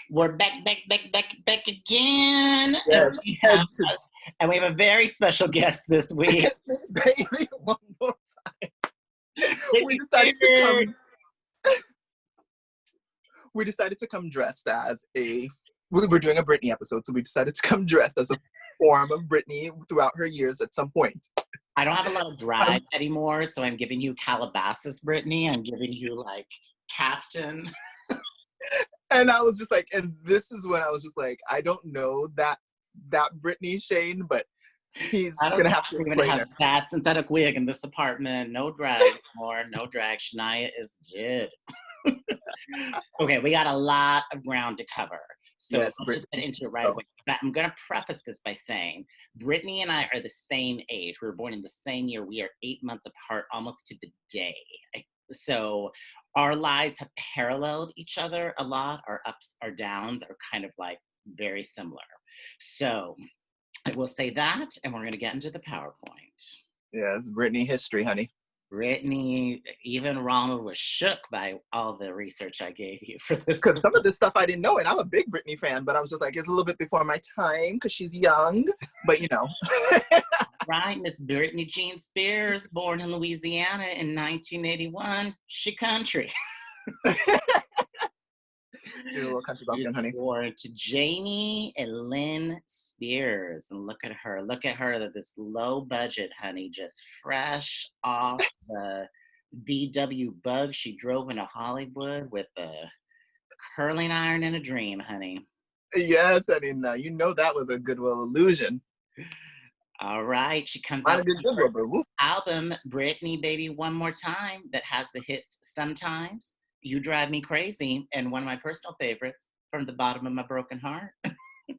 We're back again. Yes, And we have a very special guest this week. baby, one more time. We decided to come. We decided to come dressed as a. We were doing a Britney episode, so we decided to come dressed as a form of Britney throughout her years at some point. I don't have a lot of drag anymore, so I'm giving you Calabasas Britney. I'm giving you like Captain. And I was just like, and this is when I was just like, I don't know that Britney Shane, but he's gonna have to explain. We're gonna have that synthetic wig in this apartment. No drag anymore. No drag. Shania is dead. Okay, we got a lot of ground to cover. So yes, let's just get into it right away. But I'm going to preface this by saying Britney and I are the same age. We were born in the same year. We are 8 months apart, almost to the day. So our lives have paralleled each other a lot. Our ups, our downs are kind of like very similar. So I will say that, and we're going to get into the PowerPoint. Yes, Britney history, honey. Britney, even Ronald was shook by all the research I gave you for this. Because some of this stuff I didn't know, and I'm a big Britney fan, but I was just like, it's a little bit before my time because she's young, but you know. Right, Miss Britney Jean Spears, born in Louisiana in 1981. She country. She's a little country bumpkin, honey. Born to Jamie and Lynn Spears. And look at her, this low budget, honey, just fresh off the VW Bug she drove into Hollywood with a curling iron and a dream, honey. Yes, I mean, you know that was a Goodwill illusion. All right, she comes out with her album, Britney Baby One More Time, that has the hits Sometimes, You Drive Me Crazy, and one of my personal favorites, From the Bottom of My Broken Heart.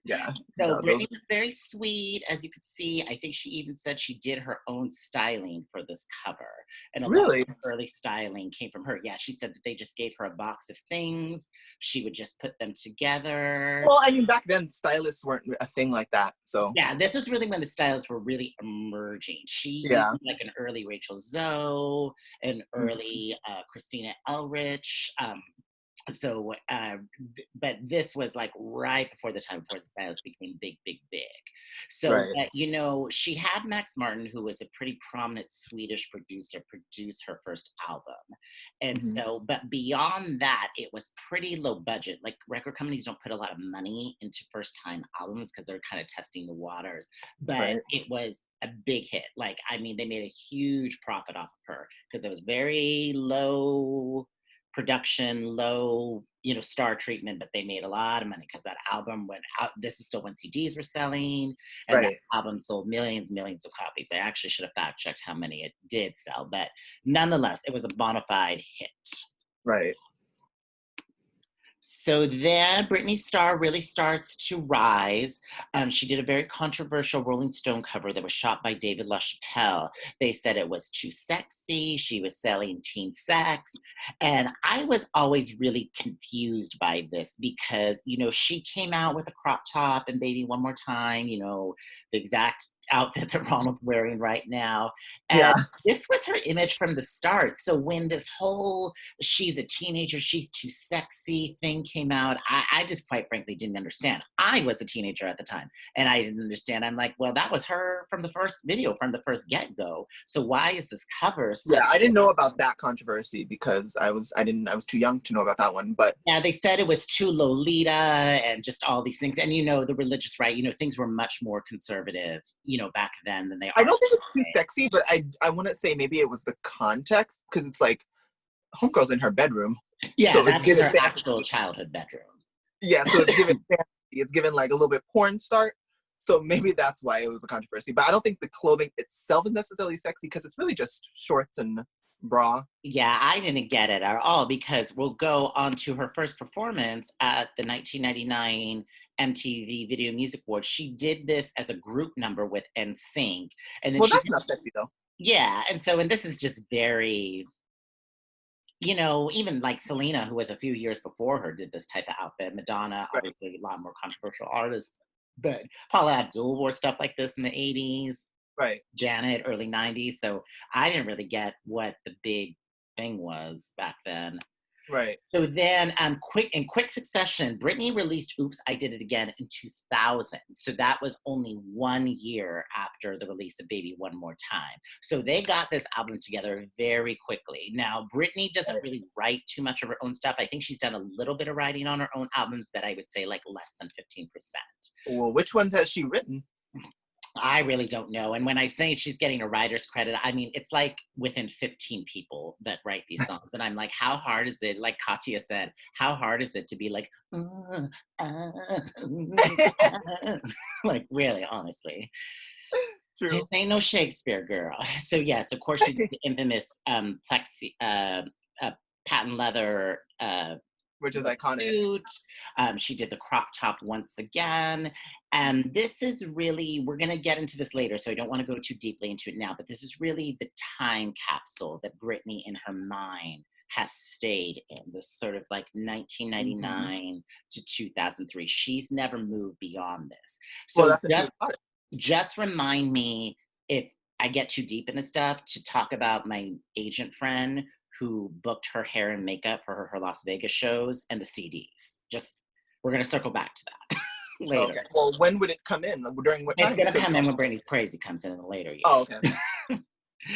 Yeah. So Britney was very sweet, as you could see. I think she even said she did her own styling for this cover. And a lot of early styling came from her. Yeah, she said that they just gave her a box of things. She would just put them together. Well, I mean, back then, stylists weren't a thing like that, so. Yeah, this is really when the stylists were really emerging. She used like an early Rachel Zoe, an early Christina Elrich. But this was like right before the time before the stylists became big. So, you know, she had Max Martin, who was a pretty prominent Swedish producer, produce her first album. And so, but beyond that, it was pretty low budget. Like record companies don't put a lot of money into first time albums because they're kind of testing the waters. But it was a big hit. Like, I mean, they made a huge profit off of her because it was very low production, low, you know, star treatment, but they made a lot of money because that album went out. This is still when CDs were selling, and that album sold millions of copies. I actually should have fact checked how many it did sell, but nonetheless, it was a bona fide hit. Right. So then Britney's star really starts to rise. She did a very controversial Rolling Stone cover that was shot by David LaChapelle. They said it was too sexy. She was selling teen sex. And I was always really confused by this because, you know, she came out with a crop top and Baby One More Time, you know, the exact outfit that Ronald's wearing right now. And this was her image from the start. So when this whole she's a teenager, she's too sexy thing came out, I just quite frankly didn't understand. I was a teenager at the time and I didn't understand. I'm like, well, that was her from the first video, from the first get-go. So why is this cover I didn't know about that controversy because I was too young to know about that one. But yeah, they said it was too Lolita and just all these things. And you know, the religious right, you know, things were much more conservative, you know, back then than they are. I don't think it's too sexy, but I want to say maybe it was the context because it's like homegirl's in her bedroom. Yeah, so that's her actual childhood bedroom. Yeah, so it's given fantasy. It's given like a little bit porn start. So maybe that's why it was a controversy. But I don't think the clothing itself is necessarily sexy because it's really just shorts and bra. Yeah, I didn't get it at all because we'll go on to her first performance at the 1999 MTV Video Music Awards. She did this as a group number with NSYNC. And then that's not sexy though. Yeah, and this is just very, you know, even like Selena, who was a few years before her, did this type of outfit. Madonna, obviously a lot more controversial artist, but Paula Abdul wore stuff like this in the 80s. Right. Janet, early 90s. So I didn't really get what the big thing was back then. Right. So then, in quick succession, Britney released "Oops, I Did It Again" in 2000. So that was only 1 year after the release of "Baby One More Time." So they got this album together very quickly. Now, Britney doesn't really write too much of her own stuff. I think she's done a little bit of writing on her own albums, but I would say like less than 15%. Well, which ones has she written? I really don't know. And when I say she's getting a writer's credit, I mean, it's like within 15 people that write these songs. And I'm like, how hard is it? Like Katya said, how hard is it to be like, like really, honestly. True. This ain't no Shakespeare, girl. So yes, of course she did the infamous patent leather which is iconic. Suit. She did the crop top once again. And this is really, we're going to get into this later, so I don't want to go too deeply into it now, but this is really the time capsule that Britney in her mind has stayed in, this sort of like 1999 to 2003. She's never moved beyond this. So well, that's just remind me if I get too deep into stuff to talk about my agent friend who booked her hair and makeup for her Las Vegas shows and the CDs. We're going to circle back to that later. Okay. Well, when would it come in? During what time? It's going to come in when Britney's Crazy comes in the later years. Oh, okay.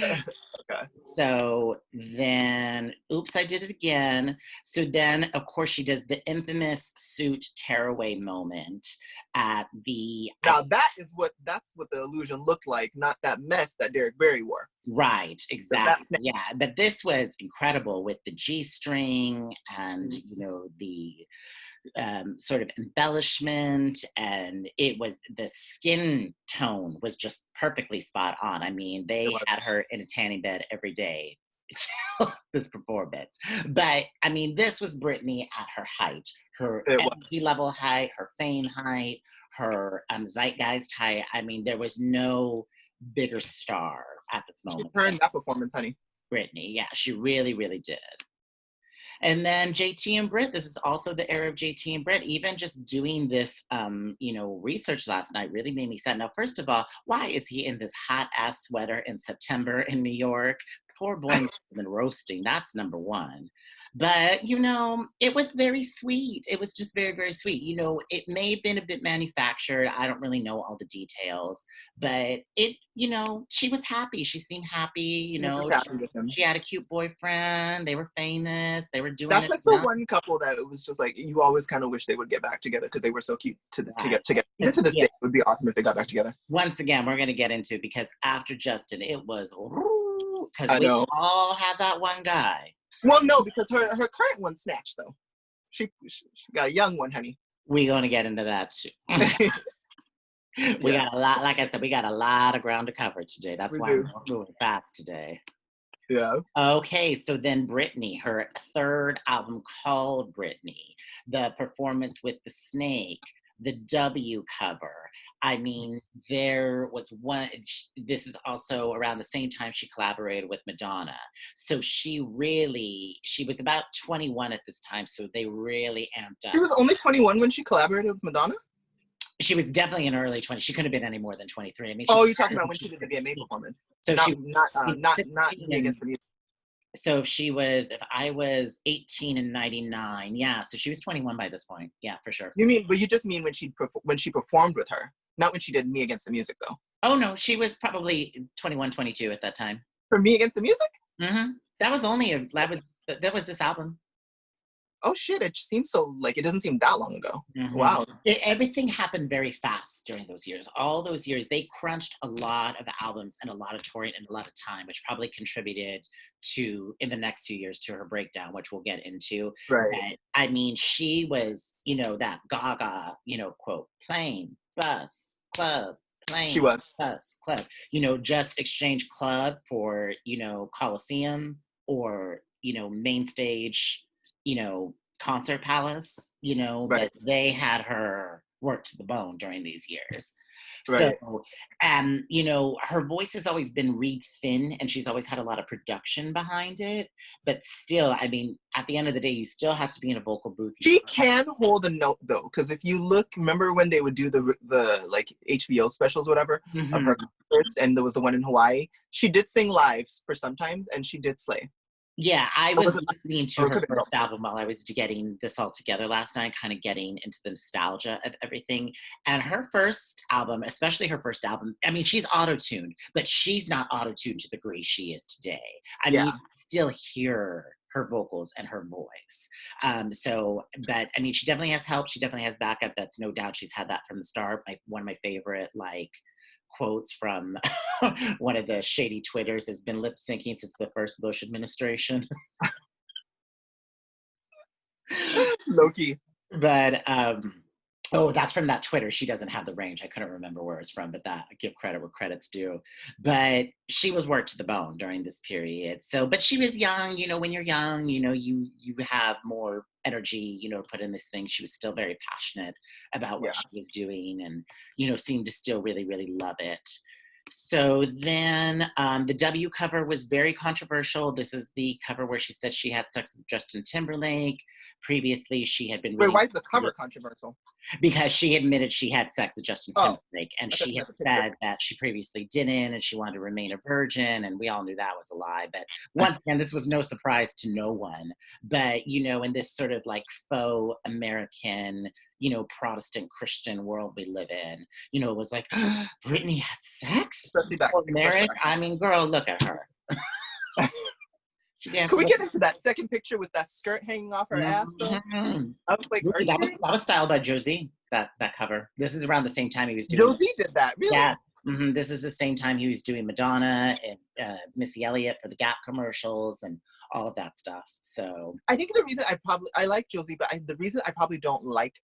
Okay. So then, Oops, I Did It Again. So then, of course, she does the infamous suit tearaway moment at the... Now, that's what the illusion looked like, not that mess that Derek Barry wore. Right, exactly. Yeah, but this was incredible with the G-string and, you know, the... sort of embellishment, and it was the skin tone was just perfectly spot on. I mean, they had her in a tanning bed every day this performance, but I mean, this was Britney at her height, her energy level height, her fame height, her zeitgeist height. I mean, there was no bigger star at this moment. She turned that performance, honey. Britney, yeah, she really, really did. And then JT and Britt, this is also the era of JT and Britt. Even just doing this, research last night really made me sad. Now, first of all, why is he in this hot ass sweater in September in New York? Poor boy has been roasting. That's number one. But, it was very sweet. It was just very, very sweet. It may have been a bit manufactured. I don't really know all the details. But she was happy. She seemed happy. She had a cute boyfriend. They were famous. They were doing That's like the one couple that it was just like, you always kind of wish they would get back together because they were so cute to get together. Even to this day, it would be awesome if they got back together. Once again, we're going to get into it because after Justin, it was, because we all have that one guy. Well, no, because her current one snatched, though. She got a young one, honey. We're going to get into that, too. We got a lot, like I said, we got a lot of ground to cover today. That's why we're moving fast today. Yeah. Okay, so then Britney, her third album called Britney, the performance with the snake, the W cover. I mean, there was one, this is also around the same time she collaborated with Madonna. So she was about 21 at this time, so they really amped up. She was only 21 when she collaborated with Madonna? She was definitely in her early 20s. She couldn't have been any more than 23. I mean, you're talking about when she did the VMA performance. So not against the music. So if I was 18 in 99, yeah, so she was 21 by this point. Yeah, for sure. But you just mean when she performed with her, not when she did Me Against the Music, though. Oh, no, she was probably 21, 22 at that time. For Me Against the Music? Mm-hmm. That was this album. Oh shit, it seems so, like, it doesn't seem that long ago. Mm-hmm. Wow. Everything happened very fast during those years. All those years, they crunched a lot of albums and a lot of touring and a lot of time, which probably contributed to, in the next few years, to her breakdown, which we'll get into. Right. And, I mean, she was, that Gaga, quote, plane, bus, club, plane, she was. bus, club. Just exchange club for, Coliseum or, main stage, concert palace, right. But they had her worked to the bone during these years. Right. So, her voice has always been reed thin and she's always had a lot of production behind it. But still, I mean, at the end of the day, you still have to be in a vocal booth. She can hold a note though, because if you remember when they would do the like HBO specials, whatever, mm-hmm. of her concerts, and there was the one in Hawaii, she did sing live for sometimes and she did slay. Yeah, I Or was was it, listening to or it her could have been first both. album while I was getting this all together last night, kind of getting into the nostalgia of everything. And her first album, especially her first album, I mean, she's auto-tuned, but she's not auto-tuned to the degree she is today. I mean, Yeah. you can still hear her vocals and her voice. But I mean, she definitely has help. She definitely has backup. That's no doubt. She's had that from the start. One of my favorite, like, quotes from one of the shady Twitters has been lip syncing since the first Bush administration. Low-key. But oh, that's from that Twitter. She doesn't have the range. I couldn't remember where it's from, but that I give credit where credit's due. But she was worked to the bone during this period. So, but she was young. When you're young, you have more energy, to put in this thing. She was still very passionate about what Yeah. she was doing, and seemed to still really, really love it. So then the W cover was very controversial. This is the cover where she said she had sex with Justin Timberlake. Previously, she had been Wait, really, why is the cover controversial? because she admitted she had sex with Justin Oh, Timberlake, and I thought she you had meant the picture. said that she previously didn't, and she wanted to remain a virgin, and we all knew that was a lie. But once again, this was no surprise to no one. But in this sort of like faux American, Protestant Christian world we live in, it was like, Britney had sex Especially back, before especially marriage. back I mean, girl, look at her. then. She danced Could we with get into that second picture with that skirt hanging off her ass though? Mhm. I was like, are you That serious? was styled by Josie. That cover. This is around the same time he was doing. Josie did that, Yeah. really? This is the same time he was doing Madonna and Missy Elliott for the Gap commercials and all of that stuff. So I think the reason I like Josie, but the reason I probably don't like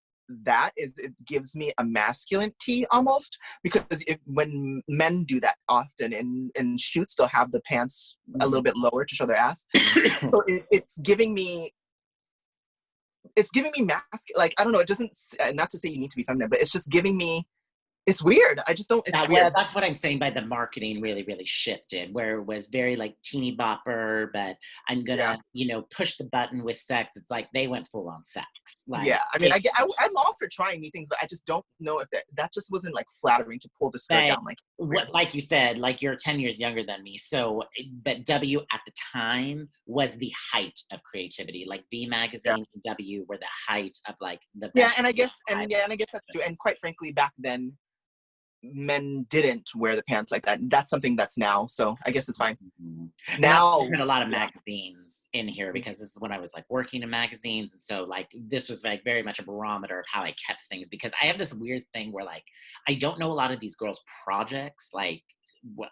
that is it gives me a masculine tee almost, because when men do that often in shoots, they'll have the pants a little bit lower to show their ass. So it's giving me masculine. Like, I don't know. It doesn't. Not to say you need to be feminine, but it's just giving me. It's weird. I just don't. It's yeah, well, weird. that's what I'm saying by the marketing really, really shifted, where it was very like teeny bopper, but I'm Yeah. gonna, push the button with sex. It's like they went full on sex. Like Yeah. I mean, I'm all for trying new things, but I just don't know if that just wasn't like flattering to pull the skirt but down like weird. what, like you said, like you're 10 years younger than me. So, but W at the time was the height of creativity. Like V Yeah. magazine and W were the height of like the Yeah, best. and I guess that's true. And quite frankly, back then, men didn't wear the pants like that. That's something that's now. So I guess it's fine. Mhm. And I Now, had a lot of yeah. magazines in here because this is when I was like working in magazines. And so like this was like very much a barometer of how I kept things, because I have this weird thing where like I don't know a lot of these girls' projects. Like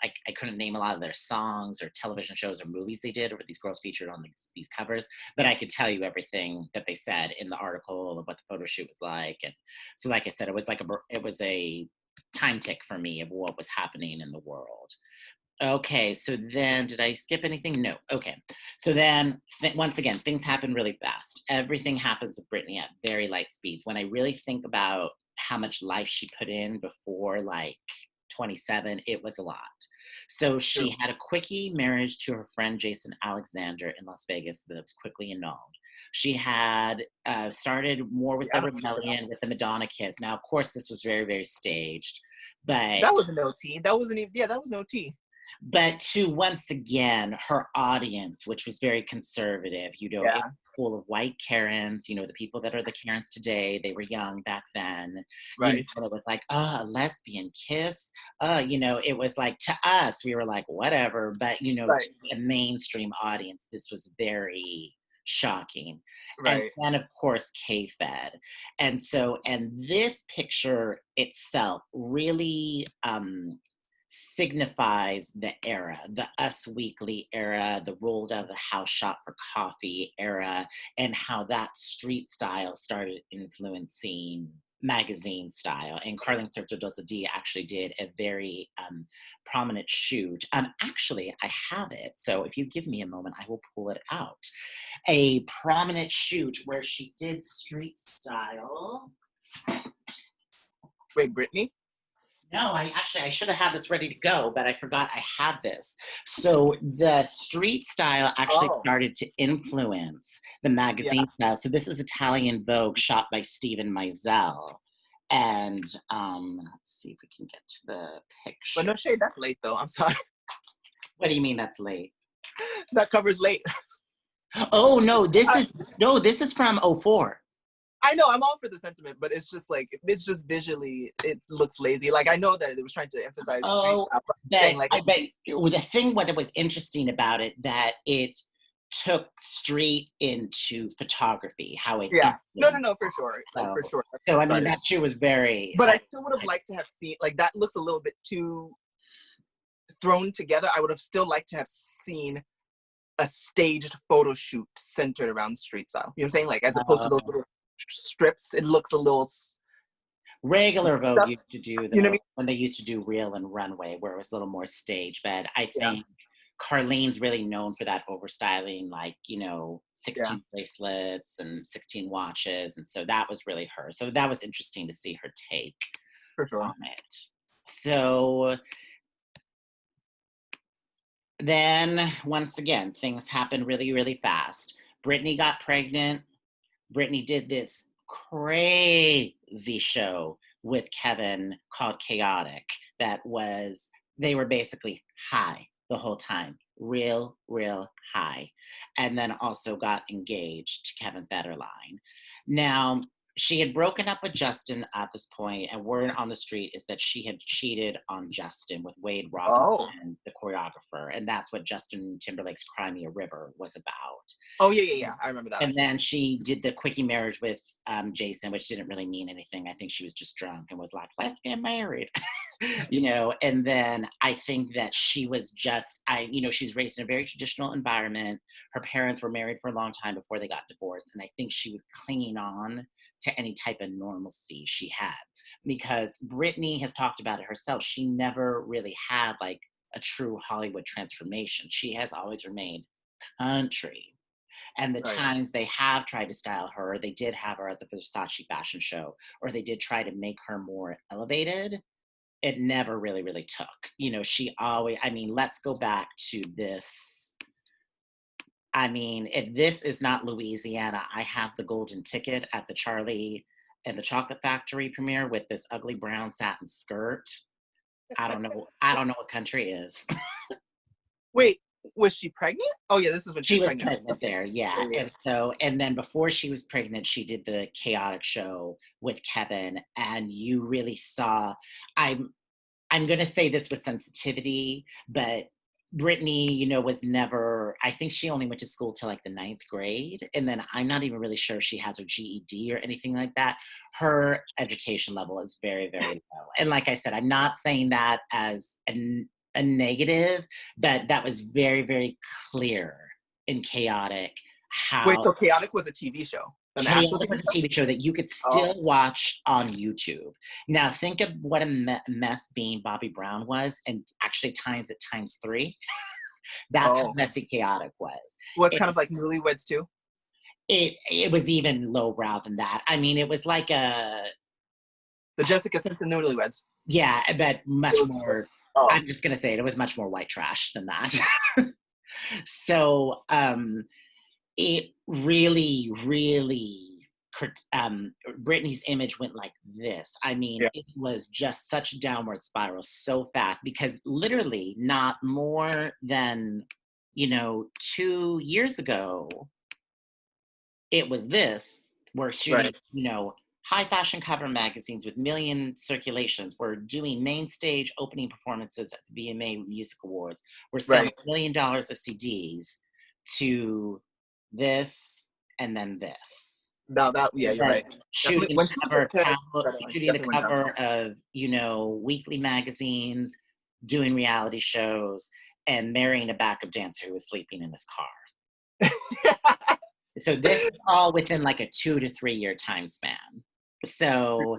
I couldn't name a lot of their songs or television shows or movies they did, or these girls featured on these covers, but I could tell you everything that they said in the article of what the photo shoot was like. And so like I said, it was a time tick for me of what was happening in the world. Okay, so then did I skip anything? No. Okay. So then once again, things happen really fast. Everything happens with Britney at very light speeds. When I really think about how much life she put in before like 27, it was a lot. So she True. had a quickie marriage to her friend Jason Alexander in Las Vegas that was quickly annulled. She had started more with I the don't remember that rebellion one. with the Madonna kiss. Now, of course, this was very, very staged, but That was an OT. That wasn't even. Yeah, that was an OT. to once again her audience, which was very conservative, it Yeah. was full of white Karens, the people that are the Karens today. They were young back then. Right. And it was like, a lesbian kiss. It was like, to us, we were like, whatever. But Right. to a mainstream audience, this was very shocking. And Right. then of course K-Fed. And this picture itself really signifies the era, the Us Weekly era, the rolled out of the house shop for coffee era, and how that street style started influencing magazine style. And Carlin Sergio actually did a very prominent shoot. Actually, I have it. So if you give me a moment, I will pull it out. A prominent shoot where she did street style. Wait, Britney? No, I should have had this ready to go, but I forgot I had this. So the street style actually Oh, started to influence the yeah. magazine style. So this is Italian Vogue shot by Stephen Meisel. And let's see if we can get to the But picture. no shade. That's late though. I'm sorry. What do you mean that's late? That cover's late. Oh no, I, this is from '04. I know I'm all for the sentiment, but it's just like it's just visually it looks lazy. Like I know that it was trying to emphasize street Oh, style, but I'm but saying like I bet well, the thing what was interesting about it that it took street into photography, how it yeah, influenced. no, for sure, like So, for sure, that's so what I mean started. that too was very But I still would have liked to have seen like that looks a little bit too thrown together. I would have still liked to have seen a staged photo shoot centered around street style. You know what I'm saying? Like as opposed to those uh, little strips, it looks a little. regular Vogue used to do You know what I though when they used to do Real and Runway, where it was a little more stage. But I mean? think Carlene's really known for that overstyling, like, 16 Yeah, bracelets and 16 watches. And so that was really her. So that was interesting to see her take for sure. on it. So then, once again, things happened really, really fast. Britney got pregnant. Britney did this crazy show with Kevin called Chaotic that was, they were basically high the whole time, real, real high. And then also got engaged to Kevin Federline. Now, she had broken up with Justin at this point, and word on the street is that she had cheated on Justin with Wade Oh, Robinson, the choreographer, and that's what Justin Timberlake's Cry Me a River was about. oh yeah. I remember that And actually. then she did the quickie marriage with Jason, which didn't really mean anything. I think she was just drunk and was like, let's get married. And then I think that she was just, she's raised in a very traditional environment. Her parents were married for a long time before they got divorced. And I think she was clinging on to any type of normalcy she had. Because Britney has talked about it herself. She never really had like a true Hollywood transformation. She has always remained country. And the Right, times they have tried to style her, they did have her at the Versace fashion show, or they did try to make her more elevated. It never really, really took. She always, let's go back to this. If this is not Louisiana, I have the golden ticket at the Charlie and the Chocolate Factory premiere with this ugly brown satin skirt. I don't know. I don't know what country is. wait, was she pregnant? Oh yeah, this is when she She was was pregnant. pregnant there, yeah. Yeah. And then before she was pregnant, she did the Chaotic show with Kevin, and you really saw. I'm I'm gonna say this with sensitivity, but Brittany, was never. I think she only went to school till like the ninth grade, and then I'm not even really sure she has her GED or anything like that. Her education level is very, very low, and like I said, I'm not saying that as a negative, but that was very, very clear in Chaotic Wait, how so Chaotic was a TV show, an actual Chaotic TV was a show? TV show that you could Oh, still watch on YouTube. Now, think of what a mess being Bobby Brown was, and actually times it times three. That's how oh, messy Chaotic was. was It, kind of like Newlyweds too. it was even lowbrow than that. It was like The Jessica Simpson Newlyweds. yeah, but It much was. more. Oh, I'm just gonna say it was much more white trash than that. So it really, really, Britney's image went like this. yeah. It was just such a downward spiral so fast because literally not more than, 2 years ago, it was this. We're shooting, Right, high fashion cover magazines with million circulations. We're doing main stage opening performances at the VMA Music Awards. We're selling right. $1 million of CDs to this and then this. Now that, yeah, And you're then right. Definitely shooting the when she was cover a of kid, shooting the definitely went downhill. cover of, weekly magazines, doing reality shows, and marrying a backup dancer who was sleeping in his car. So this is all within like a 2 to 3 year time span. So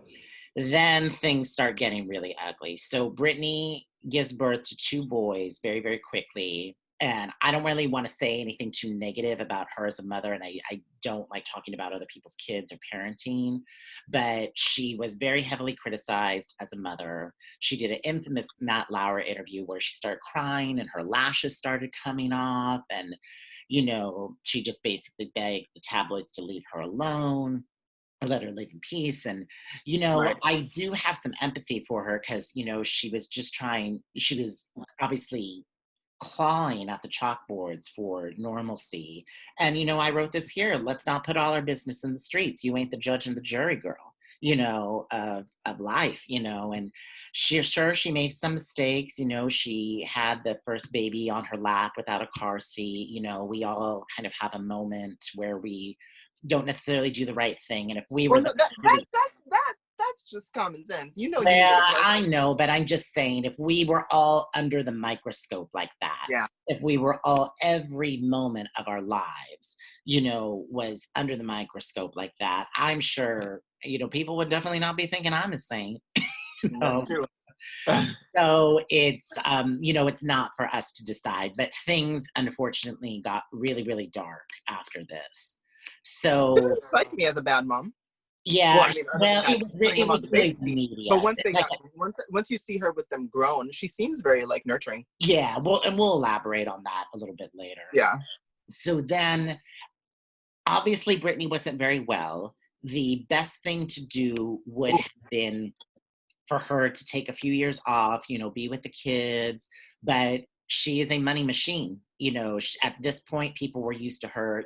then things start getting really ugly. So Brittany gives birth to two boys very, very quickly. And I don't really want to say anything too negative about her as a mother. And I don't like talking about other people's kids or parenting, but she was very heavily criticized as a mother. She did an infamous Matt Lauer interview where she started crying and her lashes started coming off. And, she just basically begged the tabloids to leave her alone, let her live in peace. And, Right. I do have some empathy for her because, she was just trying, she was obviously clawing at the chalkboards for normalcy. And, I wrote this here, let's not put all our business in the streets. You ain't the judge and the jury, girl, of life, and she made some mistakes. She had the first baby on her lap without a car seat. We all kind of have a moment where we don't necessarily do the right thing. And if we were Well, no, that's just common sense. You need yeah, a car. I know, but I'm just saying, if we were all under the microscope like that, Yeah. if we were all, every moment of our lives, was under the microscope like that, I'm sure, people would definitely not be thinking I'm insane. That's true. So it's not for us to decide, but things unfortunately got really, really dark after this. So Doesn't strike me as a bad mom. yeah, Well, I mean, it was about the really baby, media. but Like, once you see her with them grown, she seems very like nurturing. yeah, we'll elaborate on that a little bit later. Yeah. So then, obviously, Britney wasn't very well. The best thing to do would have been for her to take a few years off, be with the kids. But she is a money machine. At this point, people were used to her,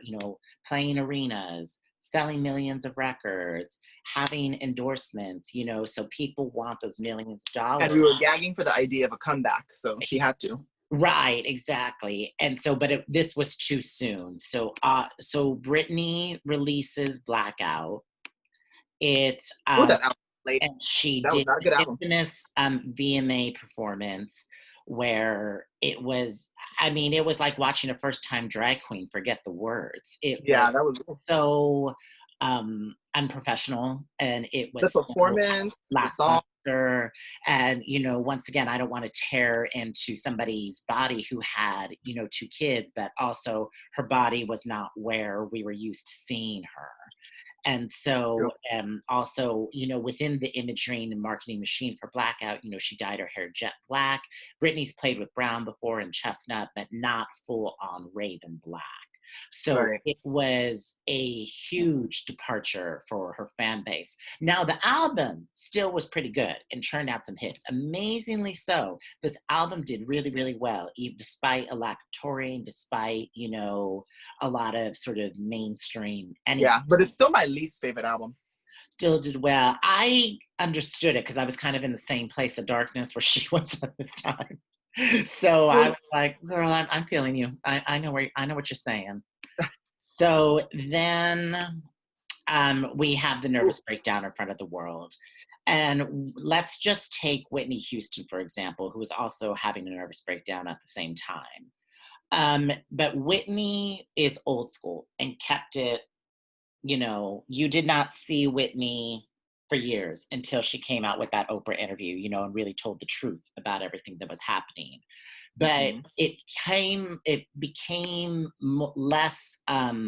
playing arenas, selling millions of records, having endorsements, so people want those millions of And dollars. we were gagging for the idea of a comeback, so she had to. Right, exactly. And so, but this was too soon. So Britney releases Blackout. It Oh, that album late. and she That was did not a the good album. infamous VMA performance where it was, I mean, it was like watching a first time drag queen forget the words. It was That was so unprofessional, and it the was so performance, the song. lackluster. And once again, I don't want to tear into somebody's body who had two kids, but also her body was not where we were used to seeing her. And so, also, within the imagery and marketing machine for Blackout, she dyed her hair jet black. Britney's played with brown before and chestnut, but not full on raven black. So Right. it was a huge departure for her fan base. Now, the album still was pretty good and churned out some hits. Amazingly so. This album did really, really well, despite a lack of touring, despite, a lot of sort of mainstream. Yeah, but it's still my least favorite album. Still did well. I understood it because I was kind of in the same place of darkness where she was at this time. So I was like, girl, I'm feeling you. I know what you're saying. So then we have the nervous breakdown in front of the world. And let's just take Whitney Houston, for example, who was also having a nervous breakdown at the same time. But Whitney is old school and kept it, you did not see Whitney for years until she came out with that Oprah interview, and really told the truth about everything that was happening. But it became less of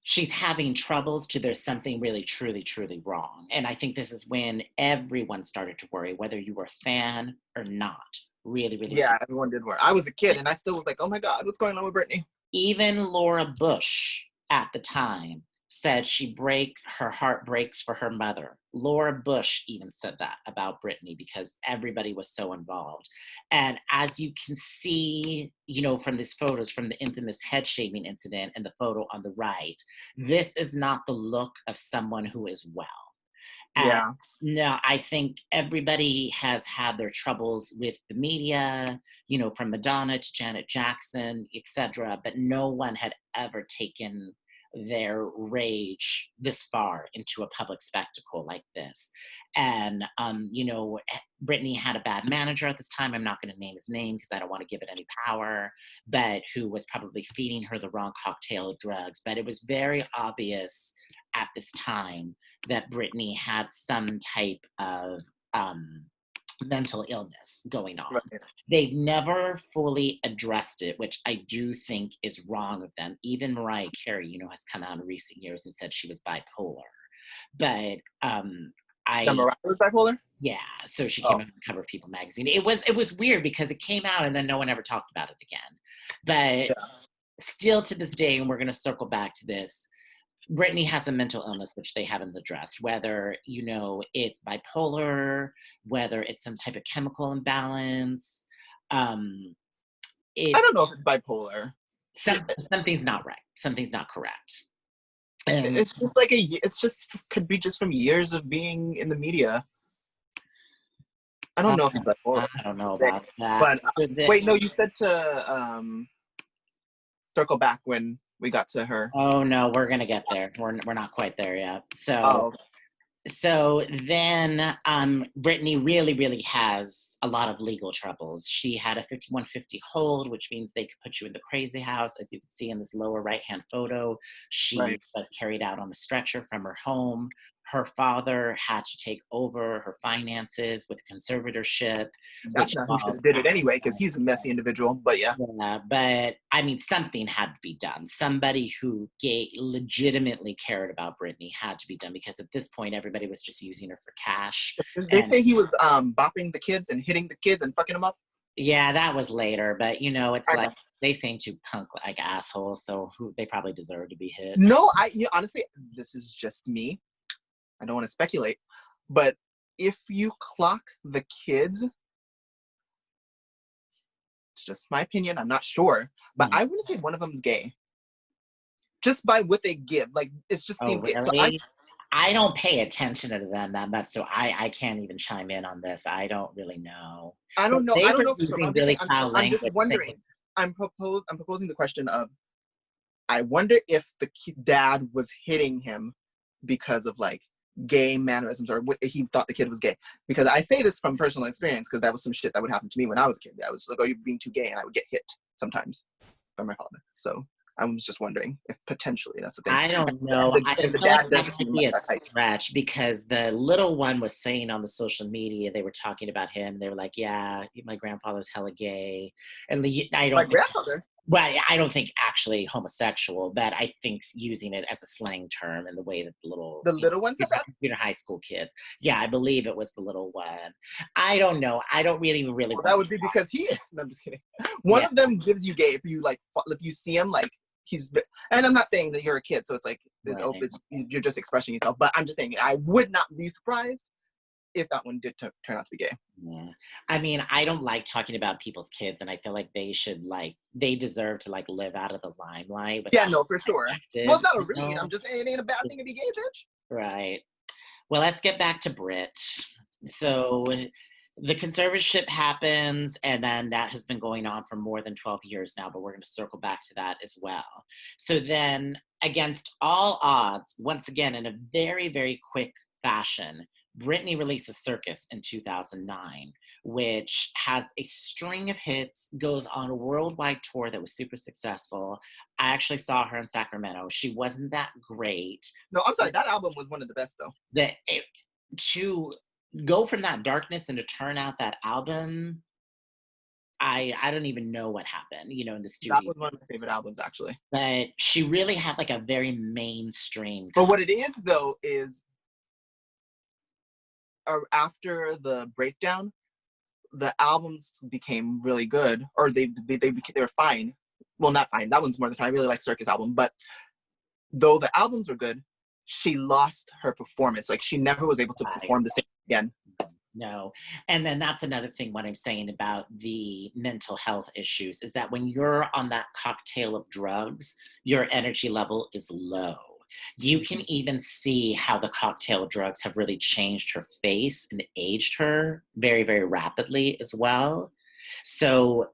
she's having troubles to there's something really, truly, truly wrong. And I think this is when everyone started to worry, whether you were a fan or not. Really, really. Yeah, everyone did worry. I was a kid and I still was like, oh my God, what's going on with Britney? Even Laura Bush at the time said her heart breaks for her mother. Laura Bush even said that about Britney because everybody was so involved. And as you can see, from these photos from the infamous head shaving incident and the photo on the right, this is not the look of someone who is well. And no, I think everybody has had their troubles with the media, from Madonna to Janet Jackson, etc. But no one had ever taken their rage this far into a public spectacle like this. And, Britney had a bad manager at this time. I'm not going to name his name because I don't want to give it any power, but who was probably feeding her the wrong cocktail of drugs. But it was very obvious at this time that Britney had some type of mental illness going on. Right. They've never fully addressed it, which I do think is wrong of them. Even Mariah Carey, has come out in recent years and said she was bipolar. But Mariah was bipolar? Yeah, so she came on the cover of People magazine. It was weird because it came out and then no one ever talked about it again. But still to this day, and we're going to circle back to this, Britney has a mental illness, which they haven't addressed, whether, it's bipolar, whether it's some type of chemical imbalance. Um, I it don't know if it's bipolar. something's not right. Something's not correct. And It's just it's just could be just from years of being in the media. I don't know if it's bipolar. I don't know about that. But wait, no, you said to circle back when we got to her. Oh no, we're gonna get there. We're not quite there yet. Oh, So then Britney really, really has a lot of legal troubles. She had a 5150 hold, which means they could put you in the crazy house. As you can see in this lower right-hand photo, she right. was carried out on a stretcher from her home. Her father had to take over her finances with conservatorship, That's which not who should have did it anyway, because he's a messy individual. But yeah. yeah, but I mean, something had to be done. Somebody who legitimately cared about Britney had to be done, because at this point, everybody was just using her for cash. They And say he was bopping the kids and hitting the kids and fucking them up. yeah, that was later. But it's like they seem to punk like assholes, so they probably deserve to be hit. No, honestly, this is just me. I don't want to speculate, but if you clock the kids, it's just my opinion. I'm not sure, but I wouldn't say one of them is gay. Just by what they give, like it just seems gay. So I don't pay attention to them that much, so I can't even chime in on this. I don't really know. I don't know. They I don't were know for sure. using really foul I'm just language. wondering. I'm proposing the question of, I wonder if the dad was hitting him because of like gay mannerisms, or he thought the kid was gay. Because I say this from personal experience, because that was some shit that would happen to me when I was a kid. I was like, oh, you're being too gay, and I would get hit sometimes by my father. So I was just wondering if potentially that's the thing. I don't know. I feel like that might be a stretch, because the little one was saying on the social media, they were talking about him. They were like, yeah, my grandfather's hella gay. And I don't think, grandfather. well, I don't think actually homosexual, but I think using it as a slang term in the way that the little ones said that? High school kids. Yeah, I believe it was the little one. I don't know. I don't really. Well, that would be because he is. No, I'm just kidding. One of them gives you gay if you see him like he's. And I'm not saying that you're a kid, so it's like you're just expressing yourself. But I'm just saying I would not be surprised if that one did turn out to be gay. Yeah. I mean, I don't like talking about people's kids, and I feel like they deserve to live out of the limelight. Yeah, no, for sure. Well, it's not a read. I'm just saying it ain't a bad thing to be gay, bitch. Right. Well, let's get back to Brit. So the conservatorship happens, and then that has been going on for more than 12 years now, but we're going to circle back to that as well. So then, against all odds, once again, in a very, very quick fashion, Britney releases Circus in 2009, which has a string of hits, goes on a worldwide tour that was super successful. I actually saw her in Sacramento. She wasn't that great. No, I'm sorry. That album was one of the best, though. To go from that darkness and to turn out that album, I don't even know what happened, in the studio. That was one of my favorite albums, actually. But she really had a very mainstream. But what it is, though, is after the breakdown, the albums became really good, or they were fine. Well, not fine. That one's more than fine. I really like Circus album, but though the albums were good, she lost her performance. Like she never was able to perform the same again. No. And then that's another thing, what I'm saying about the mental health issues is that when you're on that cocktail of drugs, your energy level is low. You can even see how the cocktail of drugs have really changed her face and aged her very, very rapidly as well. So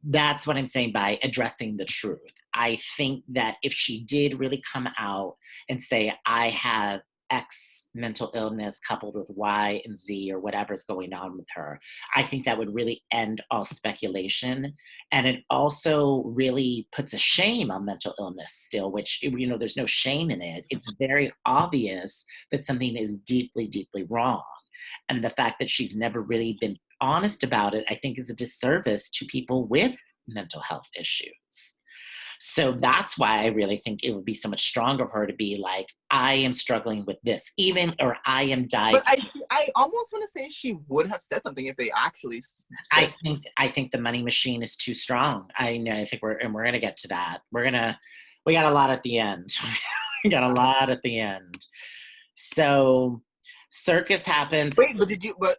that's what I'm saying by addressing the truth. I think that if she did really come out and say, I have X mental illness coupled with Y and Z or whatever's going on with her, I think that would really end all speculation. And it also really puts a shame on mental illness still, which, there's no shame in it. It's very obvious that something is deeply, deeply wrong. And the fact that she's never really been honest about it, I think is a disservice to people with mental health issues. So that's why I really think it would be so much stronger of her to be like, I am struggling with this, or I am dying. But I almost want to say she would have said something if they actually said. I think the money machine is too strong. I think we're going to get to that. We got a lot at the end. got a lot at the end. So circus happens. Wait, but did you? What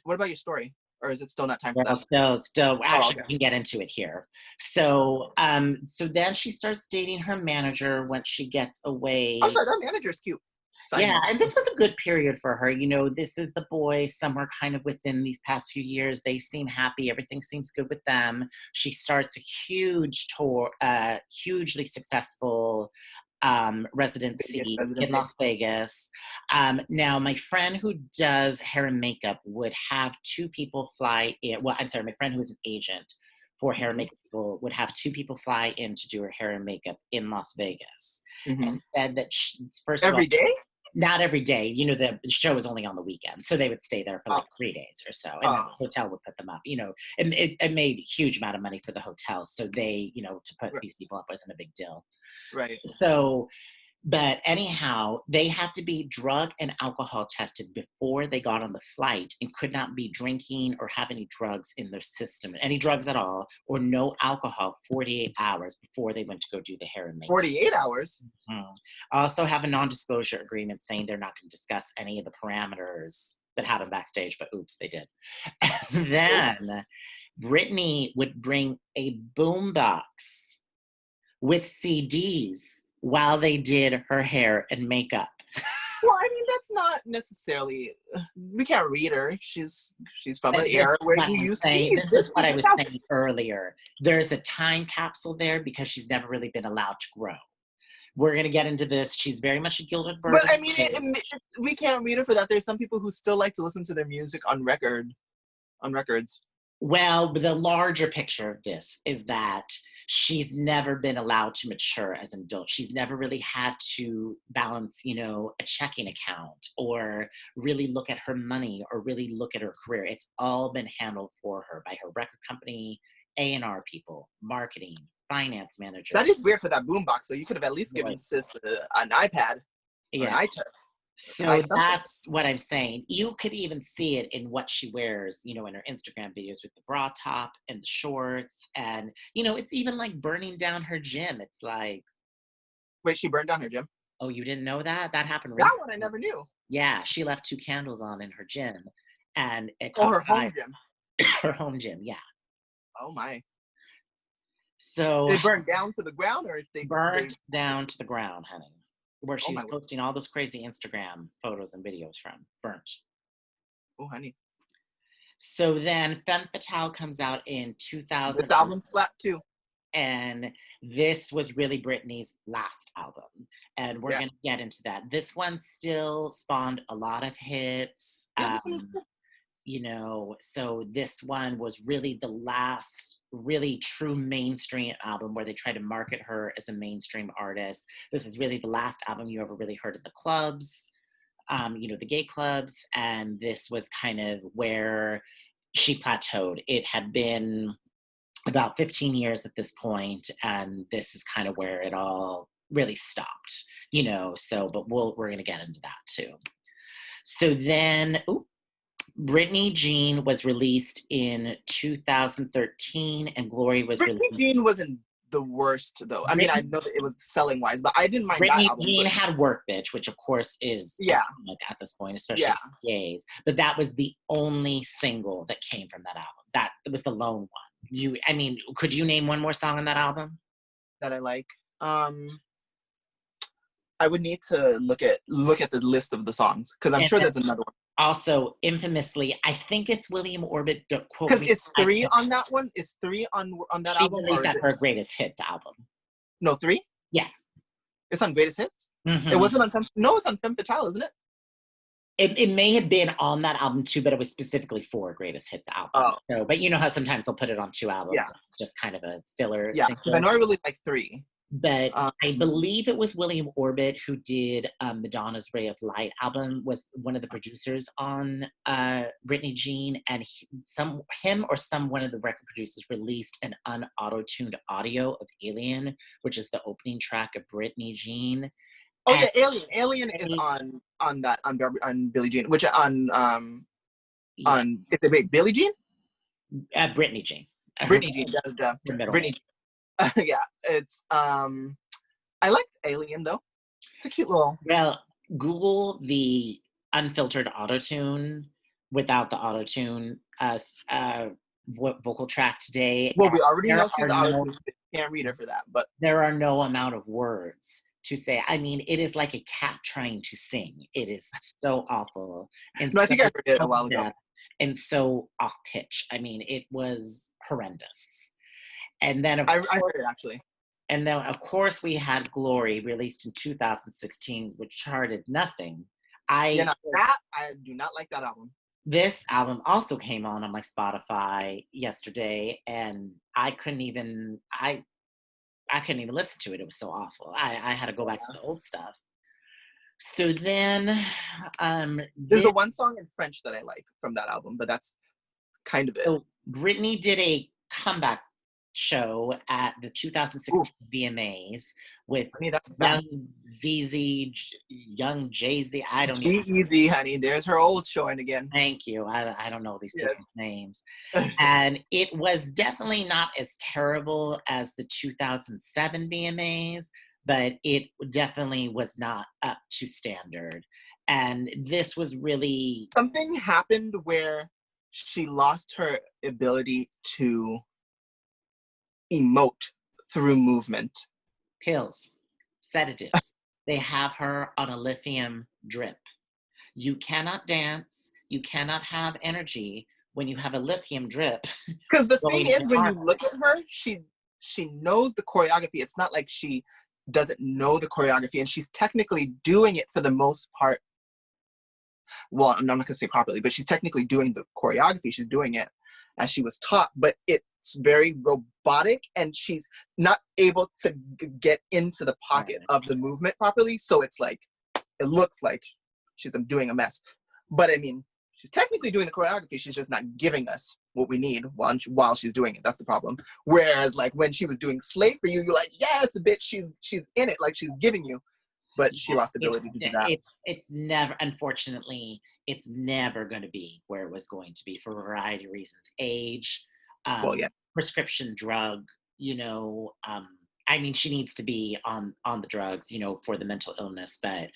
about your story? Or is it still not time for that? Still, Oh, actually, okay. we can get into it here. So, so then she starts dating her manager when she gets away. I'm sorry, that manager's cute. Side Yeah, note. and this was a good period for her. You know, this is the boy, somewhere kind of within these past few years. They seem happy. Everything seems good with them. She starts a huge tour, hugely successful Vegas residency in residency. Las Vegas. Now, my friend who does hair and makeup would have two people fly in. Well, I'm sorry, my friend who is an agent for hair and makeup people would have two people fly in to do her hair and makeup in Las Vegas, and said that first of all, Every day? not every day. You know, the show was only on the weekend, so they would stay there for like 3 days or so, and then the hotel would put them up. You know, it made a huge amount of money for the hotels, so they, you know, to put these people up wasn't a big deal. Right. So, but anyhow, they had to be drug and alcohol tested before they got on the flight and could not be drinking or have any drugs in their system, any drugs at all, or no alcohol 48 hours before they went to go do the hair and makeup. 48 hours? Also have a non-disclosure agreement saying they're not going to discuss any of the parameters that happen backstage, but oops, they did. And then Britney would bring a boombox with CDs while they did her hair and makeup. Well, I mean, that's not necessarily. We can't read her. She's from an era where you used to read. This is what I was saying earlier. There's a time capsule there because she's never really been allowed to grow. We're going to get into this. She's very much a gilded bird. But I mean, we can't read her for that. There's some people who still like to listen to their music on records. Well, the larger picture of this is that she's never been allowed to mature as an adult. She's never really had to balance, you know, a checking account or really look at her money or really look at her career. It's all been handled for her by her record company, A&R people, marketing, finance managers. That is weird for that boombox. So you could have at least given sis an iPad or an iTouch. So that's what I'm saying. You could even see it in what she wears, you know, in her Instagram videos with the bra top and the shorts. And, you know, it's even like burning down her gym. It's like. Wait, she burned down her gym? Oh, you didn't know that? That happened recently. That one I never knew. Yeah, she left 2 candles on in her gym. And it caught her home gym. Her home gym, yeah. Oh, my. So. They burned down to the ground or they burned down to the ground, honey. Where she's oh posting all those crazy Instagram photos and videos from. Burnt. Oh, honey. So then Femme Fatale comes out in 2000. This album slapped too. And this was really Britney's last album. And we're going to get into that. This one still spawned a lot of hits. You know, so this one was really the last really true mainstream album where they tried to market her as a mainstream artist. This is really the last album you ever really heard at the clubs, you know, the gay clubs. And this was kind of where she plateaued. It had been about 15 years at this point, and this is kind of where it all really stopped, you know, so, but we're going to get into that too. So then, Britney Jean was released in 2013, and Glory was released. Britney Jean wasn't the worst, though. I mean, I know that it was selling-wise, but I didn't mind that album. Britney Jean had Work Bitch, which of course is iconic at this point, especially for gays. But that was the only single that came from that album. That was the lone one. I mean, could you name one more song on that album? That I like? I would need to look at the list of the songs, because I'm sure there's another one. Also, infamously, I think it's William Orbit. Because it's 3 on that one. Is 3 on that album? She released that her greatest hits album. No, 3. Yeah, it's on greatest hits. Mm-hmm. It wasn't on. No, it's on Femme Fatale, isn't it? It may have been on that album too, but it was specifically for greatest hits album. Oh. So, but you know how sometimes they'll put it on 2 albums. Yeah. It's just kind of a filler. Yeah, because I know I really like 3. But I believe it was William Orbit who did Madonna's Ray of Light album, was one of the producers on Britney Jean, and one of the record producers released an unauto-tuned audio of Alien, which is the opening track of Britney Jean. Oh yeah, Alien. Alien is on Billie Jean, which on is it Billie Jean? Britney Jean. Britney Jean. Britney Jean. Yeah, it's I like Alien though. It's a cute little. Well, Google the unfiltered autotune without the autotune vocal track today. Well, And we already there know she's are out. no Can't read her for that, but there are no amount of words to say. I mean, it is like a cat trying to sing. It is so awful and no, I so think I heard it a out while of ago. depth and so off pitch. I mean, it was horrendous. And then of I course, heard it actually. and then of course we had Glory released in 2016, which charted nothing. Yeah, I no, that I do not like that album. This album also came on my Spotify yesterday, and I couldn't even listen to it. It was so awful. I had to go back to the old stuff. So then, There's the one song in French that I like from that album, but that's kind of it. so Britney did a comeback show at the 2016 Ooh, VMAs with honey, that's bad. young Jay-Z. I don't Be even. easy, honey. There's her old showing again. Thank you. I don't know these Yes. people's names. And it was definitely not as terrible as the 2007 VMAs, but it definitely was not up to standard. And this was really Something happened where she lost her ability to emote through movement. pills, sedatives. They have her on a lithium drip. You cannot dance. You cannot have energy when you have a lithium drip. Because the going thing in is, your when you arm. look at her, she knows the choreography. It's not like she doesn't know the choreography, and she's technically doing it for the most part. Well, I'm not going to say properly, but she's technically doing the choreography. She's doing it as she was taught, but it's very robotic, and she's not able to get into the pocket of the movement properly. So it's like, it looks like she's doing a mess. But I mean, she's technically doing the choreography. She's just not giving us what we need while she's doing it. That's the problem. Whereas like when she was doing Slave for You, you're like, yes, bitch, she's in it, like she's giving you. But she lost the ability to do that. It's never, unfortunately, it's never going to be where it was going to be for a variety of reasons. Age, Well, yeah. prescription drug, I mean, she needs to be on the drugs, for the mental illness, but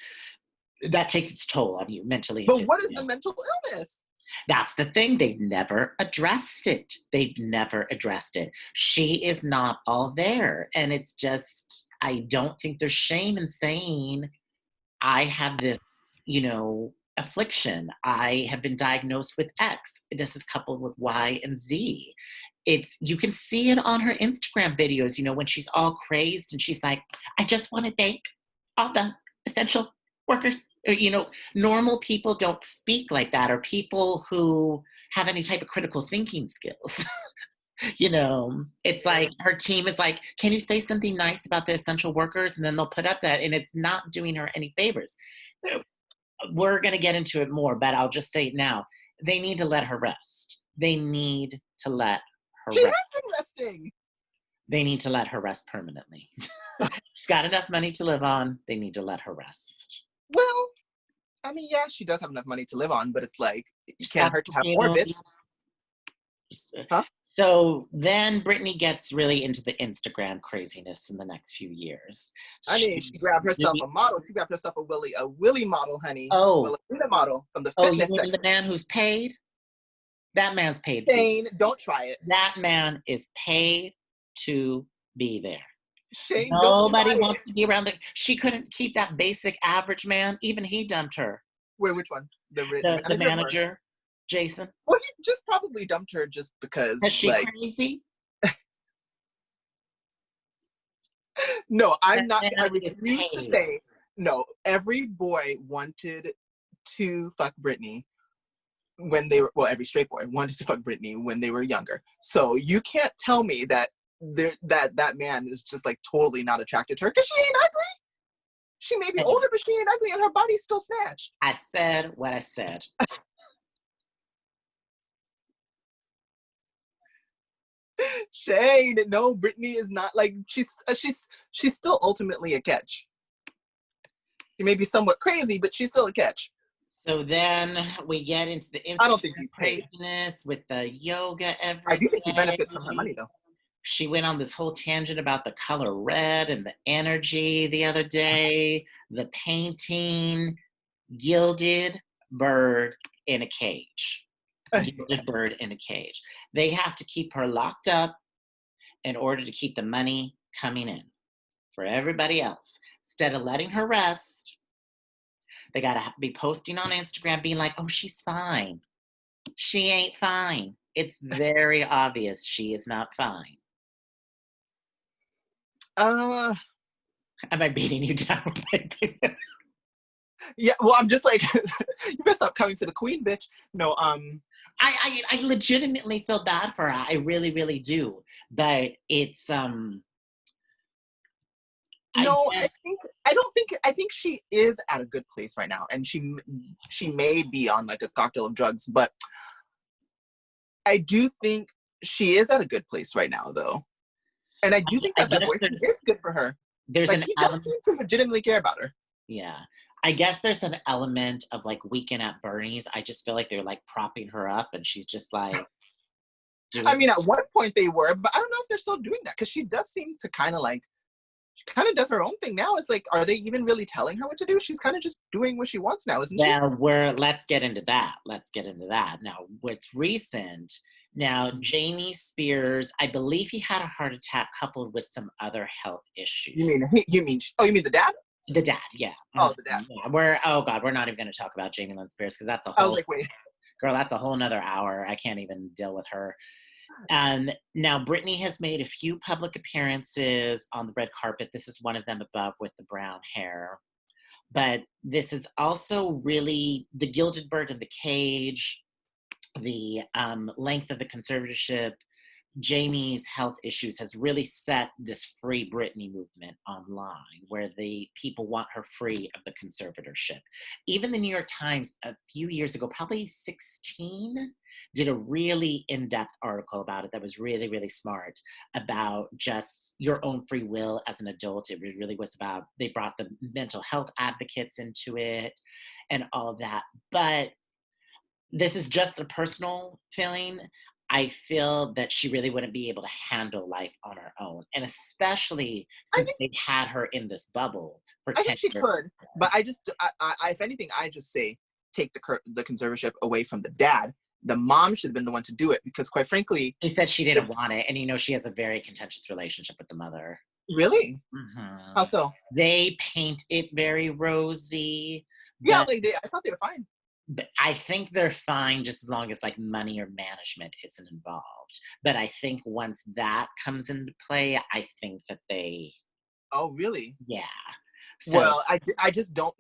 that takes its toll on you mentally. But what is the mental illness? That's the thing. They've never addressed it. She is not all there. And it's just, I don't think there's shame in saying, I have this, affliction. I have been diagnosed with X. This is coupled with Y and Z. You can see it on her Instagram videos, when she's all crazed and she's like, I just want to thank all the essential workers. Or, normal people don't speak like that, or people who have any type of critical thinking skills. It's like her team is like, can you say something nice about the essential workers? And then they'll put up that, and it's not doing her any favors. We're going to get into it more, but I'll just say it now. They need to let her rest. They need to let her She rest. has been resting. They need to let her rest permanently. She's got enough money to live on. They need to let her rest. Well, I mean, yeah, she does have enough money to live on, but it's like, you can't hurt to have more, bitch. Huh? So then Britney gets really into the Instagram craziness in the next few years. I mean, she grabbed herself a model. She grabbed herself a Willie model, honey. Oh, a model from the fitness section. The man who's paid? That man's paid. Shane, don't try it. That man is paid to be there. Shane, nobody wants to be around the. She couldn't keep that basic average man. Even he dumped her. Wait, which one? The manager, Jason. Well, he just probably dumped her just because. Is she crazy? No, I'm not. I refuse to say no. Every boy wanted to fuck Britney when they were, every straight boy wanted to fuck Britney when they were younger. So you can't tell me that that man is just like totally not attracted to her, because she ain't ugly. She may be older, but she ain't ugly, and her body's still snatched. I said what I said. Shane, no, Britney is not like she's still ultimately a catch. She may be somewhat crazy, but she's still a catch. So then we get into the I don't think he's craziness with the yoga every I do think day. he benefits from her money, though. She went on this whole tangent about the color red and the energy the other day, the painting, gilded bird in a cage. Gilded bird in a cage. They have to keep her locked up in order to keep the money coming in for everybody else. Instead of letting her rest, they got to be posting on Instagram being like, oh, she's fine. She ain't fine. It's very obvious she is not fine. Uh, Am I beating you down? yeah, well, I'm just like, you better stop coming for the queen, bitch. No, I legitimately feel bad for her. I really, really do. But it's no, I think she is at a good place right now, and she may be on like a cocktail of drugs, but I do think she is at a good place right now, though, and I do think that that boyfriend is good for her. There's like an he does seem to legitimately care about her. Yeah. I guess there's an element of like Weekend at Bernie's. I just feel like they're like propping her up and she's just like I mean, at one point they were, but I don't know if they're still doing that because she does seem to kind of like, she kind of does her own thing now. It's like, are they even really telling her what to do? She's kind of just doing what she wants now, isn't she? Well, let's get into that. Now, what's recent, now, Jamie Spears, I believe he had a heart attack coupled with some other health issues. You mean the dad? The dad, yeah. Oh, the dad. Yeah, we're not even going to talk about Jamie Lynn Spears because that's a whole. I was like, wait. Girl, that's a whole nother hour. I can't even deal with her. Now, Britney has made a few public appearances on the red carpet. This is one of them above with the brown hair. But this is also really the gilded bird in the cage, the length of the conservatorship, Jamie's health issues has really set this Free Britney movement online where the people want her free of the conservatorship. Even the New York Times a few years ago, probably 16, did a really in-depth article about it that was really, really smart about just your own free will as an adult. It really was about, they brought the mental health advocates into it and all that. But this is just a personal feeling. I feel that she really wouldn't be able to handle life on her own. And especially since they had her in this bubble for 10 years. I think she could, but if anything, I just say take the conservatorship away from the dad. The mom should have been the one to do it because, quite frankly, he said she didn't want it, and she has a very contentious relationship with the mother. Really? Mm-hmm. How so? They paint it very rosy. Yeah, I thought they were fine. But I think they're fine just as long as like money or management isn't involved. But I think once that comes into play, I think that they. Oh, really? Yeah. So, well, I just don't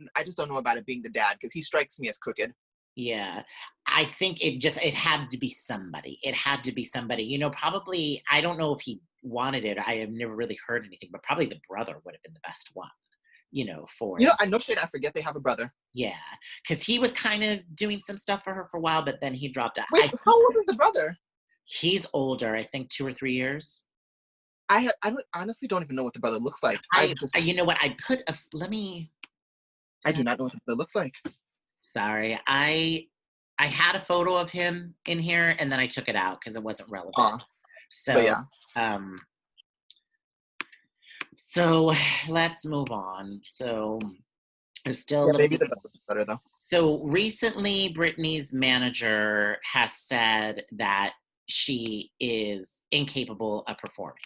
know about it being the dad because he strikes me as crooked. Yeah, I think it had to be somebody. It had to be somebody. Probably I don't know if he wanted it. I have never really heard anything, but probably the brother would have been the best one. I know shit. I forget they have a brother. Yeah, because he was kind of doing some stuff for her for a while, but then he dropped out. Wait, how old is the brother? He's older, I think 2 or 3 years. I honestly don't even know what the brother looks like. You know what? I do not know what the brother looks like. Sorry, I had a photo of him in here, and then I took it out because it wasn't relevant. So yeah. So let's move on. So there's still maybe the better though. So recently, Britney's manager has said that she is incapable of performing.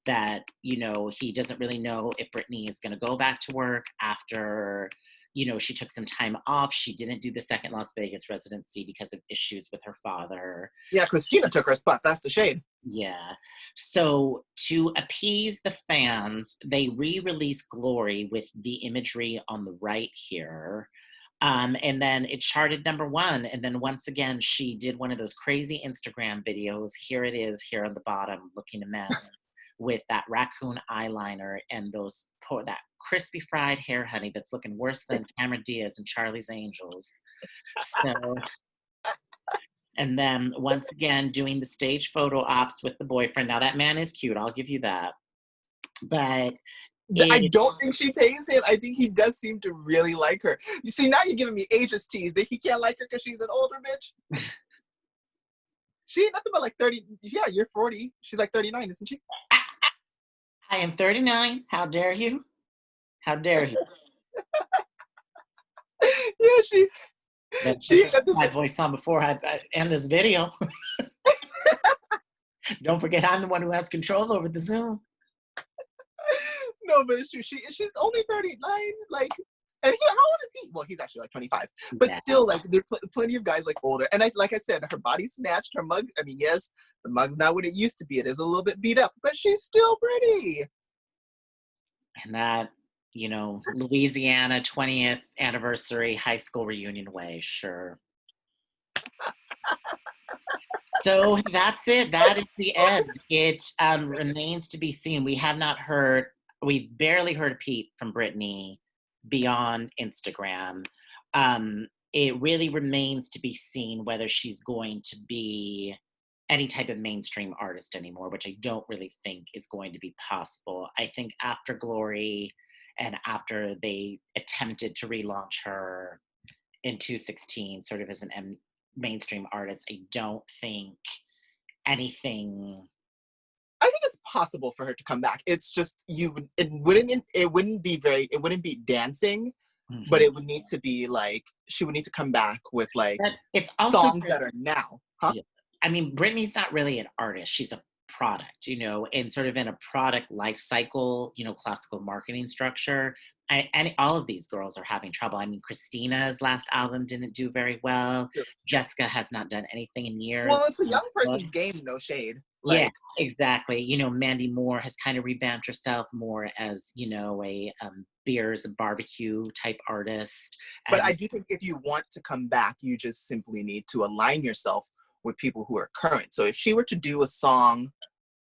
That he doesn't really know if Britney is going to go back to work after. She took some time off. She didn't do the second Las Vegas residency because of issues with her father. Yeah, Christina took her spot. That's the shade. Yeah. So to appease the fans, they re-released Glory with the imagery on the right here. And then it charted #1. And then once again, she did one of those crazy Instagram videos. Here it is here on the bottom, looking a mess. With that raccoon eyeliner and that crispy fried hair, honey, that's looking worse than Cameron Diaz and Charlie's Angels. So, and then once again, doing the stage photo ops with the boyfriend. Now that man is cute, I'll give you that. But I don't think she pays him. I think he does seem to really like her. You see, now you're giving me ageist tease that he can't like her because she's an older bitch. She ain't nothing but like 30. Yeah, you're 40. She's like 39, isn't she? I am 39. How dare you? How dare you? Yeah, she Put my voice on before I end this video. Don't forget, I'm the one who has control over the Zoom. No, but it's true. She's only 39. Like, and how old is he? Well, he's actually like 25. But Yeah. still, like, there's plenty of guys like older. And like I said, her body's snatched. Her mug. I mean, yes, the mug's not what it used to be. It is a little bit beat up, but she's still pretty. And that, Louisiana 20th anniversary high school reunion way, sure. So that's it. That is the end. It remains to be seen. We've barely heard a peep from Britney beyond Instagram. It really remains to be seen whether she's going to be any type of mainstream artist anymore, which I don't really think is going to be possible. I think after Glory and after they attempted to relaunch her in 2016, sort of as an mainstream artist, I don't think anything. I think it's possible for her to come back. It's just it wouldn't be dancing, Mm-hmm. but it would need to be like she would need to come back with like it's also songs that are now, huh? Yeah. I mean, Britney's not really an artist; she's a product, and sort of in a product life cycle, classical marketing structure. And all of these girls are having trouble. I mean, Christina's last album didn't do very well. Sure. Jessica has not done anything in years. Well, it's a young person's game, no shade. Yeah, exactly. Mandy Moore has kind of revamped herself more as, a beers and barbecue type artist. But I do think if you want to come back, you just simply need to align yourself with people who are current. So if she were to do a song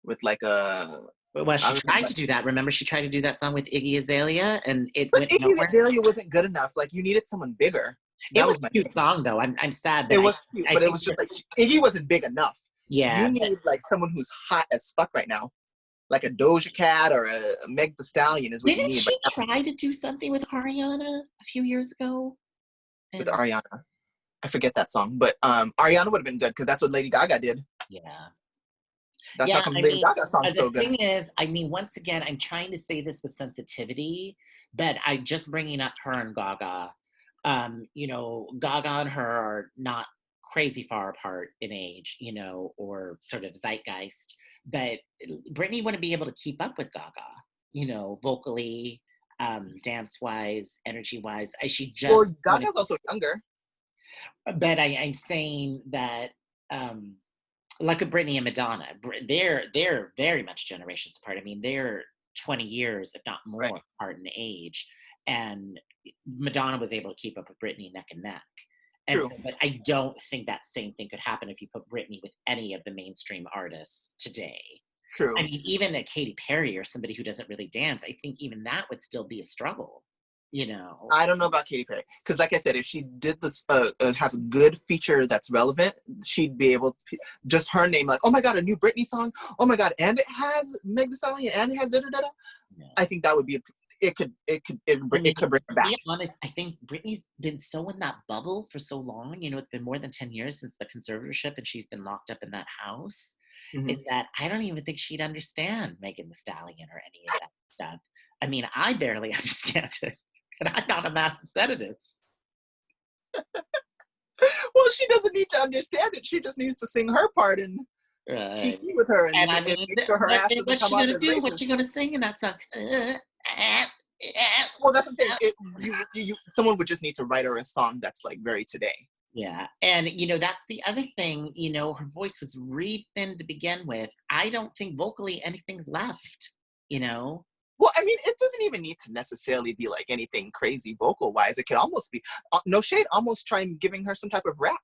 with like a... Well, she tried to do that. Remember, she tried to do that song with Iggy Azalea, and it but went Iggy nowhere. Azalea wasn't good enough. Like, you needed someone bigger. It was a cute song, though. I'm sad. But it was cute, but it was just like, Iggy wasn't big enough. Yeah. You need like someone who's hot as fuck right now. Like a Doja Cat or a Meg Thee Stallion is what you need. Didn't she try to do something with Ariana a few years ago? With Ariana. I forget that song. But Ariana would have been good because that's what Lady Gaga did. Yeah. That's how come Lady Gaga song's so good. The thing is, once again, I'm trying to say this with sensitivity, but I just bringing up her and Gaga. Gaga and her are not crazy far apart in age, or sort of zeitgeist. But Britney wouldn't be able to keep up with Gaga, vocally, dance-wise, energy-wise. She just... Well, Gaga's also younger. But I'm saying that... like a Britney and Madonna, they're very much generations apart. I mean, they're 20 years, if not more, apart in age. And Madonna was able to keep up with Britney neck and neck. And True. But I don't think that same thing could happen if you put Britney with any of the mainstream artists today. True. I mean, even a Katy Perry or somebody who doesn't really dance, I think even that would still be a struggle. I don't know about Katy Perry because, like I said, if she did this, has a good feature that's relevant, she'd be able to just her name, like, oh my god, a new Britney song, oh my god, and it has Meg Thee Stallion and it has da da da. Yeah. I think that would be it could bring her back. To be honest, I think Britney's been so in that bubble for so long. It's been more than 10 years since the conservatorship, and she's been locked up in that house. Mm-hmm. Is that I don't even think she'd understand Megan Thee Stallion or any of that stuff. I mean, I barely understand it. And I'm not a master of sedatives. Well, she doesn't need to understand it. She just needs to sing her part and keep with her. And I mean, make sure her ass doesn't come out as racist. What's she gonna sing in that song? Well, that's what I'm saying. Someone would just need to write her a song that's like very today. Yeah, and that's the other thing. Her voice was really thin to begin with. I don't think vocally anything's left. Well, I mean, it doesn't even need to necessarily be like anything crazy vocal-wise. It could almost be, no shade, almost trying giving her some type of rap.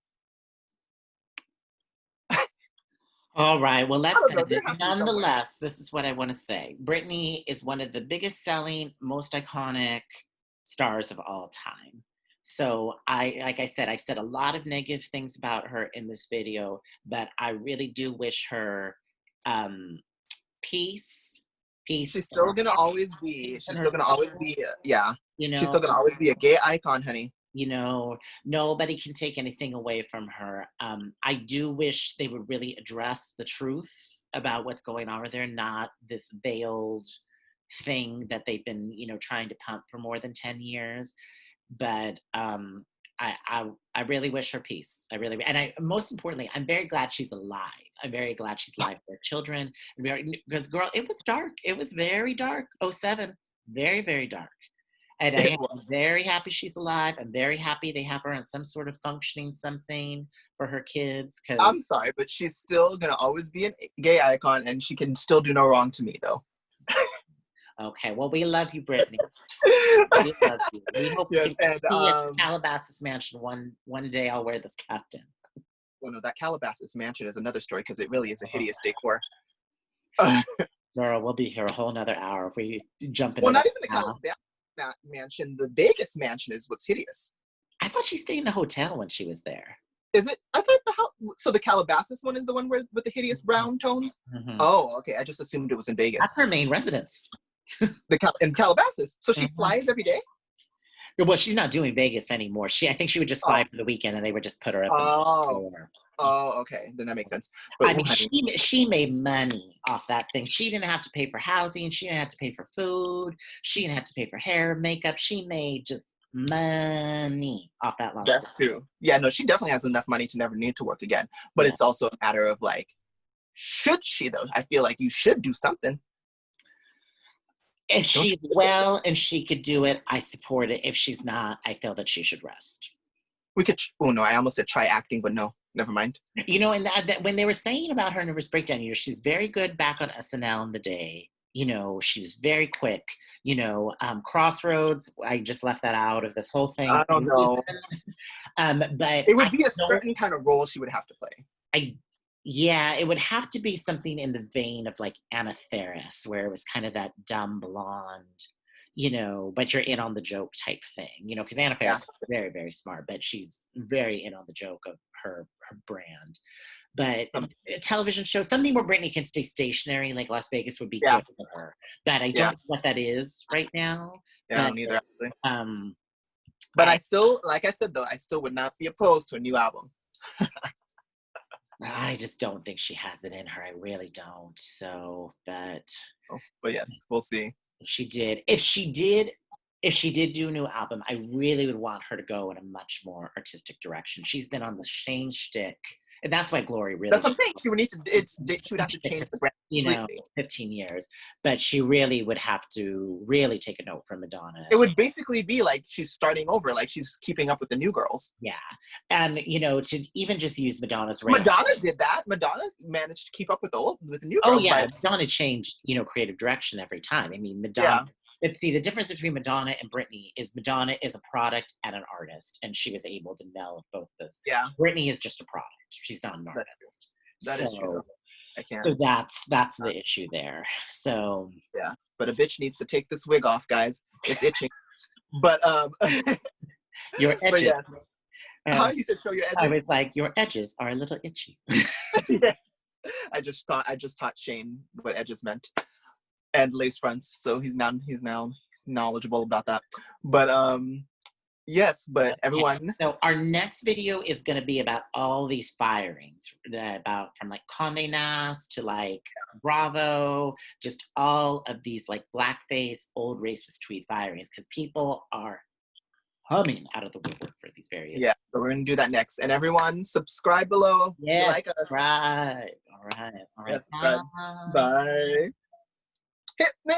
All right, well, let's end it. Nonetheless, this is what I want to say. Britney is one of the biggest selling, most iconic stars of all time. So like I said, I've said a lot of negative things about her in this video, but I really do wish her peace. She's still gonna always be. She's still gonna always be. Yeah. She's still gonna always be a gay icon, honey. You know, nobody can take anything away from her. I do wish they would really address the truth about what's going on with her, not this veiled thing that they've been, trying to pump for more than 10 years. But I really wish her peace. I really, and most importantly, I'm very glad she's alive. I'm very glad she's alive for her children. Because girl, it was dark. It was very dark. '07, very, very dark. And I am very happy she's alive. I'm very happy they have her on some sort of functioning something for her kids. I'm sorry, but she's still gonna always be a gay icon, and she can still do no wrong to me, though. Okay, well, we love you, Britney. We love you. We hope we can see at Calabasas Mansion one day. I'll wear this captain. Well, no, that Calabasas Mansion is another story because it really is a hideous decor. Girl, we'll be here a whole nother hour if we jump in. Well, not even the Calabasas Mansion. The Vegas Mansion is what's hideous. I thought she stayed in a hotel when she was there. Is it? I thought so the Calabasas one is the one with the hideous brown tones? Mm-hmm. Oh, okay. I just assumed it was in Vegas. That's her main residence. In Calabasas. So she flies every day? Well, she's not doing Vegas anymore. I think she would just fly for the weekend, and they would just put her up. Oh, okay. Then that makes sense. But, I mean, she made money off that thing. She didn't have to pay for housing. She didn't have to pay for food. She didn't have to pay for hair, makeup. She made just money off that long. That's true. Yeah, no, she definitely has enough money to never need to work again. But it's also a matter of like, should she though? I feel like you should do something. If she's well and she could do it, I support it. If she's not, I feel that she should rest. We could. Oh no, I almost said try acting, but no, never mind. And that when they were saying about her nervous breakdown, she's very good back on SNL in the day. She was very quick. Crossroads. I just left that out of this whole thing. I don't know. But it would be a certain kind of role she would have to play. Yeah, it would have to be something in the vein of like Anna Faris, where it was kind of that dumb blonde, but you're in on the joke type thing, because Anna Faris is very, very smart, but she's very in on the joke of her brand. But a television show, something where Britney can stay stationary, like Las Vegas, would be good for her. But I don't know what that is right now. Yeah, neither. But I still, like I said though, I still would not be opposed to a new album. I just don't think she has it in her. I really don't. So, but yes, we'll see. If she did do a new album, I really would want her to go in a much more artistic direction. She's been on the Shane shtick, and that's why Glory really. That's what I'm saying. She would need to. She would have to change the brand. 15 years, but she really would have to really take a note from Madonna. It would basically be like she's starting over, like she's keeping up with the new girls. Yeah, and to even just use Madonna's. Madonna did that. Madonna managed to keep up with the new girls. Oh yeah, Madonna changed creative direction every time. I mean, Madonna. Yeah. See, the difference between Madonna and Britney is Madonna is a product and an artist, and she was able to meld both this. Yeah, Britney is just a product. She's not an artist. That is true. I can't. So that's the issue there. So yeah, but a bitch needs to take this wig off, guys. It's itching. But your edges. But yeah. How you said show your edges? I was like, your edges are a little itchy. Yeah. I just taught Shane what edges meant, and lace fronts. So he's now knowledgeable about that. But yes, but everyone. So our next video is going to be about all these firings, about from like Condé Nast to like Bravo, just all of these like blackface, old racist tweet firings, because people are humming out of the woodwork for these various. Yeah, so we're going to do that next. And everyone, subscribe below. Yeah, like us. Right. All right. Yeah, subscribe. Bye. Hit me.